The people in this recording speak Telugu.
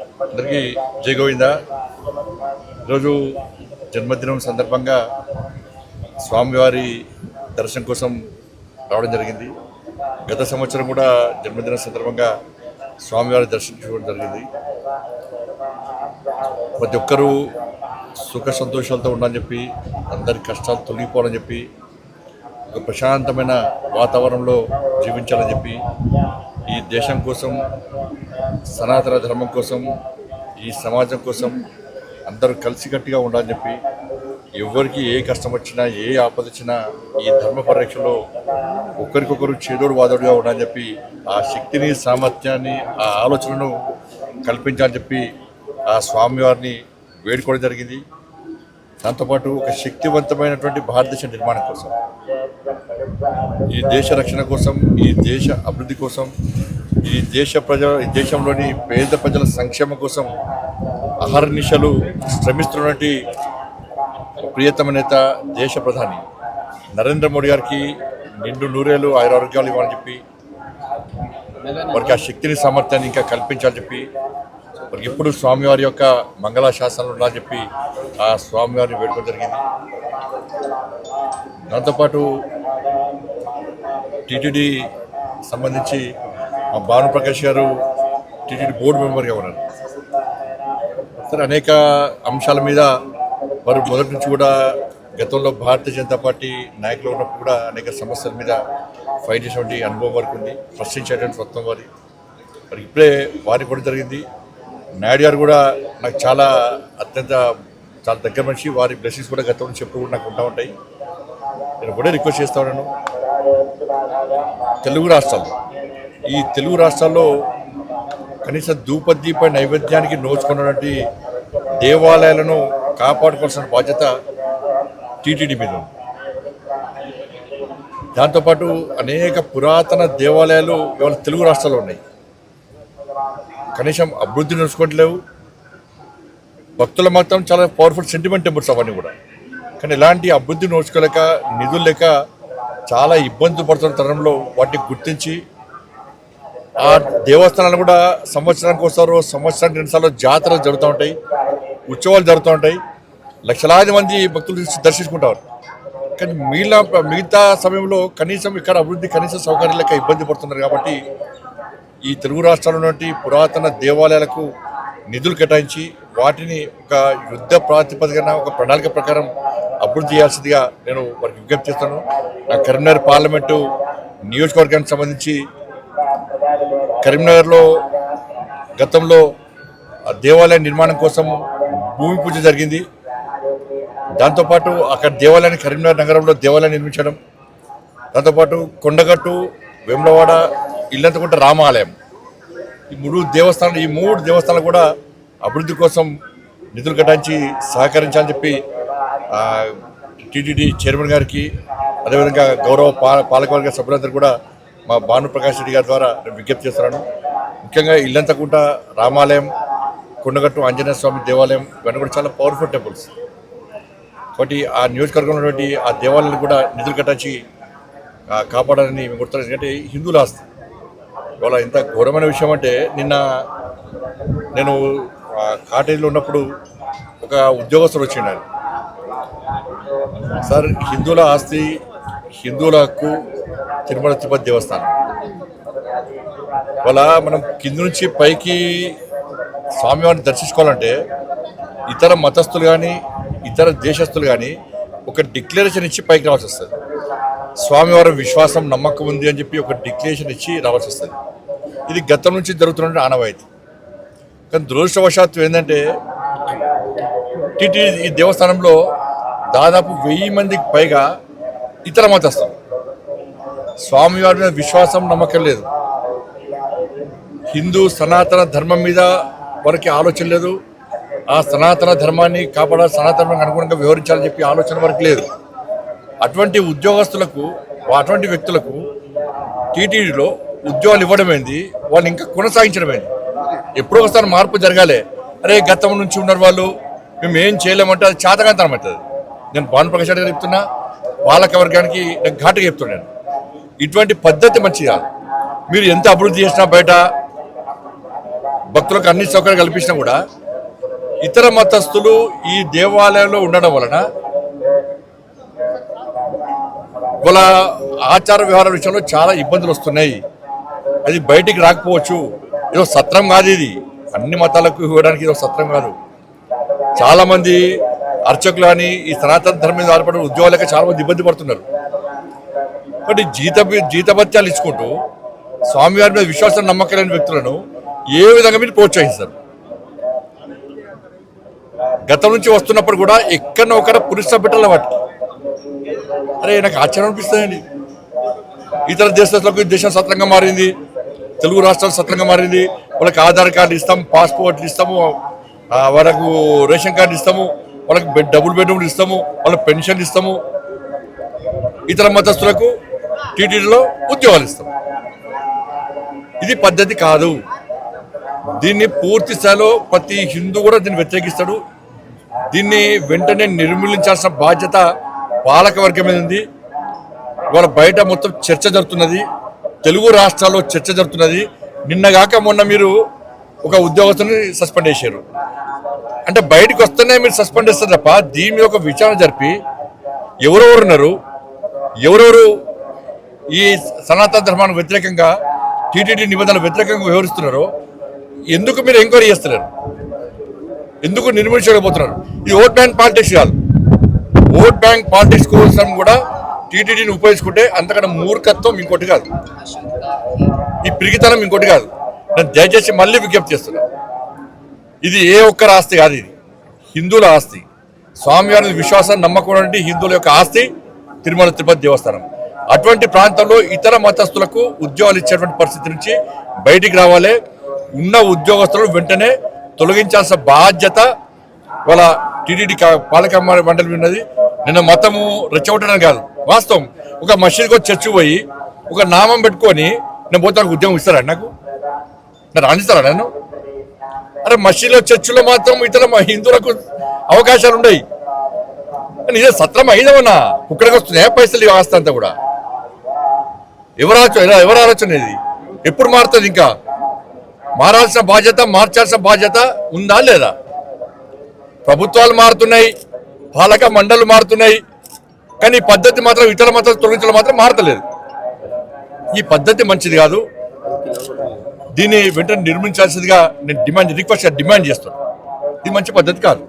అందరికీ జై గోవింద. ఈరోజు జన్మదినం సందర్భంగా స్వామివారి దర్శనం కోసం రావడం జరిగింది. గత సంవత్సరం కూడా జన్మదినం సందర్భంగా స్వామివారి దర్శించుకోవడం జరిగింది. ప్రతి ఒక్కరూ సుఖ సంతోషాలతో ఉండాలని చెప్పి, అందరి కష్టాలు తొలగిపోవాలని చెప్పి, ఒక ప్రశాంతమైన వాతావరణంలో జీవించాలని చెప్పి, ఈ దేశం కోసం, సనాతన ధర్మం కోసం, ఈ సమాజం కోసం అందరూ కలిసికట్టుగా ఉండాలని చెప్పి, ఎవరికి ఏ కష్టం వచ్చినా, ఏ ఆపద వచ్చినా ఈ ధర్మ పరిరక్షలో ఒకరికొకరు చేదోడు వాదోడుగా ఉండాలని చెప్పి, ఆ శక్తిని, సామర్థ్యాన్ని, ఆ ఆలోచనను కల్పించాలని చెప్పి ఆ స్వామివారిని వేడుకోవడం జరిగింది. దాంతోపాటు ఒక శక్తివంతమైనటువంటి భారతదేశ నిర్మాణం కోసం, ఈ దేశ రక్షణ కోసం, ఈ దేశ అభివృద్ధి కోసం, ఈ దేశంలోని పేద ప్రజల సంక్షేమం కోసం అహర్నిశలు శ్రమిస్తున్నటువంటి ప్రియతమ నేత, దేశ ప్రధాని నరేంద్ర మోడీ గారికి నిండు నూరేళ్ళు ఆరోగ్యాలు ఇవ్వాలని చెప్పి, వారికి ఆ శక్తిని, సామర్థ్యాన్ని ఇంకా కల్పించాలని చెప్పి, వారికి ఎప్పుడు స్వామివారి యొక్క మంగళాశాసనాలు ఉండాలని చెప్పి ఆ స్వామివారిని వేడుకోవడం జరిగింది. దాంతోపాటు టీటీడీ సంబంధించి మా భానుప్రకాష్ గారు టీటీడీ బోర్డు మెంబర్గా ఉన్నారు. సరే, అనేక అంశాల మీద వారు మొదటి నుంచి కూడా గతంలో భారతీయ జనతా పార్టీ నాయకులు ఉన్నప్పుడు కూడా అనేక సమస్యల మీద ఫైట్ చేసేటువంటి అనుభవం వరకు ఉంది. ప్రశ్నించేటువంటి స్వత్వం మరి ఇప్పుడే వారికి కూడా జరిగింది. నాయుడు గారు కూడా నాకు చాలా దగ్గర మనిషి. వారి బ్లెస్సింగ్స్ కూడా గతం నుంచి ఎప్పుడు కూడా నాకు ఉంటా ఉంటాయి. నేను కూడా రిక్వెస్ట్ చేస్తా ఉన్నాను, ఈ తెలుగు రాష్ట్రాల్లో కనీసం ధూపదీప నైవేద్యానికి నోచుకున్నటువంటి దేవాలయాలను కాపాడుకోవాల్సిన బాధ్యత టీటీడీ మీద ఉంది. దాంతోపాటు అనేక పురాతన దేవాలయాలు ఇవాళ తెలుగు రాష్ట్రాల్లో ఉన్నాయి. కనీసం అభివృద్ధి నడుచుకోవట్లేవు. భక్తుల మాత్రం చాలా పవర్ఫుల్ సెంటిమెంట్ టెంపుల్స్ అవన్నీ కూడా. కానీ ఇలాంటి అభివృద్ధి నోచుకోలేక, నిధులు లేక చాలా ఇబ్బందులు పడుతున్న తరంలో వాటిని గుర్తించి ఆ దేవస్థానాలు కూడా సంవత్సరానికి వస్తారు, సంవత్సరానికి 2 సార్లు జాతరలు జరుగుతూ ఉంటాయి, ఉత్సవాలు జరుగుతూ ఉంటాయి, లక్షలాది మంది భక్తులు దర్శించుకుంటారు. కానీ మిగతా సమయంలో కనీసం ఇక్కడ అభివృద్ధి, కనీస సౌకర్యాలు లేక ఇబ్బంది పడుతున్నారు. కాబట్టి ఈ తెలుగు రాష్ట్రాల్లో ఉన్నటువంటి పురాతన దేవాలయాలకు నిధులు కేటాయించి వాటిని ఒక యుద్ధ ప్రాతిపదికన, ఒక ప్రణాళిక ప్రకారం అభివృద్ధి చేయాల్సిందిగా నేను వారికి విజ్ఞప్తి చేస్తాను. నా కరీంనగర్ పార్లమెంటు నియోజకవర్గానికి సంబంధించి కరీంనగర్లో గతంలో దేవాలయ నిర్మాణం కోసం భూమి పూజ జరిగింది. దాంతోపాటు అక్కడ దేవాలయాన్ని, కరీంనగర్ నగరంలో దేవాలయం నిర్మించడం, దాంతోపాటు కొండగట్టు, వేములవాడ, ఇల్లంతకుంట రామాలయం, ఈ 3 దేవస్థానాలు కూడా అభివృద్ధి కోసం నిధులు కేటాయించి సహకరించాలని చెప్పి టీటీడీ చైర్మన్ గారికి, అదేవిధంగా గౌరవ పాలకవర్గ సభ్యులందరూ కూడా మా భానుప్రకాష్ రెడ్డి గారి ద్వారా నేను విజ్ఞప్తి చేస్తున్నాను. ముఖ్యంగా ఇల్లంతకుంట రామాలయం, కొండగట్టు ఆంజనేయ స్వామి దేవాలయం, ఇవన్నీ కూడా చాలా పవర్ఫుల్ టెంపుల్స్. కాబట్టి ఆ నియోజకవర్గంలో ఉన్నటువంటి ఆ దేవాలయాలు కూడా నిధులు కేటాయించి కాపాడాలని మేము గుర్తున్నాం. ఎందుకంటే హిందువుల ఆస్తి. ఇవాళ ఇంత ఘోరమైన విషయం అంటే, నిన్న నేను కాటేజీలో ఉన్నప్పుడు ఒక ఉద్యోగస్తుడు వచ్చిండు. సార్, హిందువుల ఆస్తి, హిందువుల హక్కు తిరుమల తిరుపతి దేవస్థానం. ఇవాళ మనం కింద నుంచి పైకి స్వామివారిని దర్శించుకోవాలంటే ఇతర మతస్థులు కానీ, ఇతర దేశస్తులు కానీ ఒక డిక్లరేషన్ ఇచ్చి పైకి రావాల్సి వస్తుంది. స్వామివారి విశ్వాసం, నమ్మకం ఉంది అని చెప్పి ఒక డిక్లరేషన్ ఇచ్చి రావాల్సి వస్తుంది. ఇది గతం నుంచి జరుగుతున్న ఆనవాయితీ. కానీ దురదృష్టవశాత్తు ఏంటంటే, ఈ దేవస్థానంలో దాదాపు 1000 మందికి పైగా ఇతర మతస్థులు. స్వామివారి మీద విశ్వాసం, నమ్మకం లేదు. హిందూ సనాతన ధర్మం మీద వారికి ఆలోచన లేదు. ఆ సనాతన ధర్మాన్ని కాపాడాలి, సనాతనానికి అనుగుణంగా వ్యవహరించాలని చెప్పి ఆలోచన వరకు లేదు. అటువంటి ఉద్యోగస్తులకు, అటువంటి వ్యక్తులకు టీటీడీలో ఉద్యోగాలు ఇవ్వడమైంది, వాళ్ళు ఇంకా కొనసాగించడమైంది. ఎప్పుడో ఒకసారి మార్పు జరగాలి. అరే, గతం నుంచి ఉన్నారు వాళ్ళు, మేము ఏం చేయలేమంటే అది చేతకాంతనం అవుతుంది. నేను భానుప్రకాష్ గారు చెప్తున్నా, పాలక వర్గానికి నేను ఘాటుగా చెప్తున్నాను, ఇటువంటి పద్ధతి మంచిది కాదు. మీరు ఎంత అభివృద్ధి చేసినా బయట భక్తులకు అన్ని సౌకర్యాలు కల్పించినా కూడా ఇతర మతస్థులు ఈ దేవాలయంలో ఉండడం వలన వాళ్ళ ఆచార వ్యవహార విషయంలో చాలా ఇబ్బందులు వస్తున్నాయి. అది బయటికి రాకపోవచ్చు. ఏదో సత్రం కాదు ఇది, అన్ని మతాలకు ఇవ్వడానికి ఇది సత్రం కాదు. చాలామంది అర్చకులు అని ఈ సనాతన ధర్మం మీద ఆధారపడిన ఉద్యోగాలకి చాలామంది ఇబ్బంది పడుతున్నారు. కాబట్టి జీతభత్యాలు ఇచ్చుకుంటూ స్వామివారి మీద విశ్వాసం నమ్మకం లేని వ్యక్తులను ఏ విధంగా మీరు ప్రోత్సహిస్తారు? గతం నుంచి వస్తున్నప్పుడు కూడా ఎక్కడో ఒకడ పురుష బిడ్డల వాటికి అరే నాకు ఆశ్చర్యం అనిపిస్తుందండి. ఇతర దేశాలకు దేశం సత్రంగా మారింది, తెలుగు రాష్ట్రాలు సత్రంగా మారింది. వాళ్ళకి ఆధార్ కార్డు ఇస్తాము, పాస్పోర్ట్లు ఇస్తాము, వాళ్ళకు రేషన్ కార్డు ఇస్తాము, వాళ్ళకి డబుల్ బెడ్రూమ్లు ఇస్తాము, వాళ్ళకి పెన్షన్ ఇస్తాము. ఇతర మతస్థులకు టీటీడీలో ఉద్యోగాలు ఇస్తాము. ఇది పద్ధతి కాదు. దీన్ని పూర్తి స్థాయిలో ప్రతి హిందూ కూడా దీన్ని వ్యతిరేకిస్తాడు. దీన్ని వెంటనే నిర్మూలించాల్సిన బాధ్యత పాలక వర్గం మీద ఉంది. ఇవాళ బయట మొత్తం చర్చ జరుగుతున్నది, తెలుగు రాష్ట్రాల్లో చర్చ జరుగుతున్నది. నిన్నగాక మొన్న మీరు ఒక ఉద్యోగస్తుని సస్పెండ్ చేశారు. అంటే బయటకు వస్తేనే మీరు సస్పెండ్ చేస్తారు తప్ప దీని మీద ఒక విచారణ జరిపి ఎవరెవరు ఉన్నారు, ఎవరెవరు ఈ సనాతన ధర్మానికి వ్యతిరేకంగా టీటీడీ నిబంధనలు వ్యతిరేకంగా వ్యవహరిస్తున్నారో ఎందుకు మీరు ఎంక్వైరీ చేస్తున్నారు? ఎందుకు నిర్మించలేకపోతున్నారు? ఇది ఓట్ బ్యాంక్ పాలిటిక్స్ కాదు. ఓట్ బ్యాంక్ పాలిటిక్స్ కోసం కూడా టీటీడీని ఉపయోగించుకుంటే అంతకన్నా మూర్ఖత్వం ఇంకోటి కాదు, ఈ పిరిగితనం ఇంకోటి కాదు. నేను దయచేసి మళ్ళీ విజ్ఞప్తి చేస్తున్నా, ఇది ఏ ఒక్కరి ఆస్తి కాదు, ఇది హిందువుల ఆస్తి. స్వామివారి విశ్వాసం నమ్మకం హిందువుల యొక్క ఆస్తి తిరుమల తిరుపతి దేవస్థానం. అటువంటి ప్రాంతంలో ఇతర మతస్థులకు ఉద్యోగాలు ఇచ్చేటువంటి పరిస్థితి నుంచి బయటికి రావాలి. ఉన్న ఉద్యోగస్తులను వెంటనే తొలగించాల్సిన బాధ్యత వాళ్ళ టీటీడీ పాలక మండలి ఉన్నది. నిన్న మతము రెచ్చగొట్టడం కాదు, వాస్తవం. ఒక మసీద్కి వచ్చి చర్చి పోయి ఒక నామం పెట్టుకొని నేను పోతే నాకు ఉద్యోగం ఇస్తారా? నాకు రాణిస్తారా నేను? అరే మసీదులో చర్చిలో మాత్రం ఇతర హిందువులకు అవకాశాలు ఉన్నాయి. ఇదే సత్రం అయిదమన్నా కుక్కడికి వస్తున్నాయి పైసలు ఆస్తి అంతా కూడా. ఎవరు ఆలోచన ఇది? ఎప్పుడు మారుతుంది? ఇంకా మారాల్సిన బాధ్యత, మార్చాల్సిన బాధ్యత ఉందా లేదా? ప్రభుత్వాలు మారుతున్నాయి, పాలక మండళ్ళు మారుతున్నాయి, కానీ ఈ పద్ధతి మాత్రం ఇతర మతాలు తొలగించడం మాత్రం మారతలేదు. ఈ పద్ధతి మంచిది కాదు. దీన్ని వెంటనే నిర్మించాల్సిందిగా నేను డిమాండ్ చేస్తున్నాను. ఇది మంచి పద్ధతి కాదు.